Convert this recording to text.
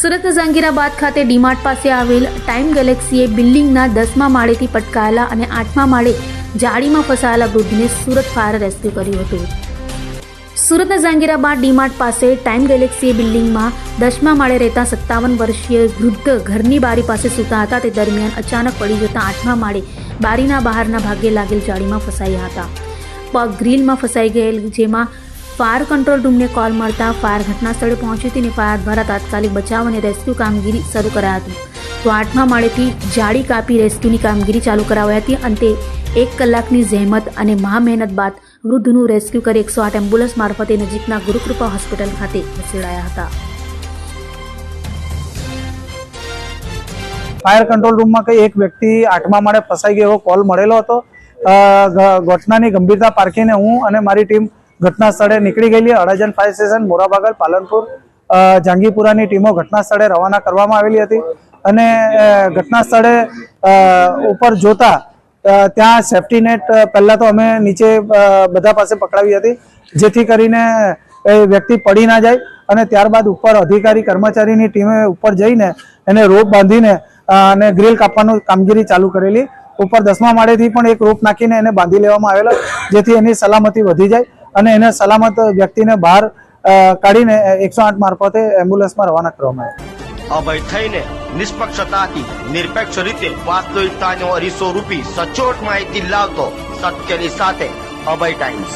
સુરતના ઝંગીરાબાદ ખાતે ડીમાર્ટ પાસે આવેલ ટાઈમ ગેલેક્સીએ બિલ્ડિંગના 10મા માળેથી પટકાયેલા અને 8મા માળે જાળીમાં ફસાયેલા વૃદ્ધને સુરત ફાયર રેસ્ક્યુ કર્યું હતું। સુરતના ઝંગીરાબાદ ડીમાર્ટ પાસે ટાઈમ ગેલેક્સીએ બિલ્ડિંગમાં 10મા માળે રહેતા 57 વર્ષીય વૃદ્ધ ઘરની બારી પાસે સૂતા હતા। તે દરમિયાન અચાનક પડી જતા 8મા માળે બારીના બહારના ભાગે લાગેલ જાળીમાં ફસાયા હતા। પગ ગ્રીલમાં ફસાઈ ગયેલ, જેમાં फायर कंट्रोल रूम ने कॉल मळता फायर घटना स्थळे पहुंची थी। फायर द्वारा तात्कालिक बचाव और रेस्क्यू कामगीरी शुरू कराई हती। तो 8मા माळेथी जाड़ी कापी रेस्क्यूनी कामगीरी चालू करावाई हती। अंते 1 कलाकनी जहेमत और महामेहनत बाद वृद्धનું रेस्क्यू कर 108 एम्ब्युलन्स मार्फते नजीकना गुरुकृपा होस्पिटल खाते खसेडाया हता। फायर कंट्रोल रूम में कई एक व्यक्ति 8મા माळे फसाई गयो कॉल मळेलो हतो। घटनानी गंभीरता पारखीने हूँ और मारी टीम घटना स्थळे निकળી गई। अडाजन फायर स्टेशन, मोराबागल, पालनपुर, जांगीपुरानी टीमों घटना स्थळे रवाना करवामां आवेली हती अने घटना स्थळे उपर जोता त्यां सेफ्टी नेट पहला तो अमे नीचे बधा पासे पकड़ावी हती, जेथी करीने व्यक्ति पड़ी ना जाए। अने त्यारबाद उपर अधिकारी कर्मचारीनी टीमे उपर जईने एने रोप बांधीने अने ग्रिल कापवानी कामगीरी चालू करेली। उपर 10મા माळेथी पण एक रोप नाखीने एने बांधी लेवामां आवेलो, जेथी एनी सलामती वधी जाए અને એને સલામત વ્યક્તિને બહાર કાઢીને 108 મારફતે એમ્બ્યુલન્સમાં રવાના કરવામાં આવ્યા। અભય થઈને નિષ્પક્ષતાથી નિરપેક્ષ રીતે વાસ્તવિકતાનો અરીસો રૂપી સચોટ માહિતી લાવતો સત્યની સાથે અભય ટાઈમ્સ।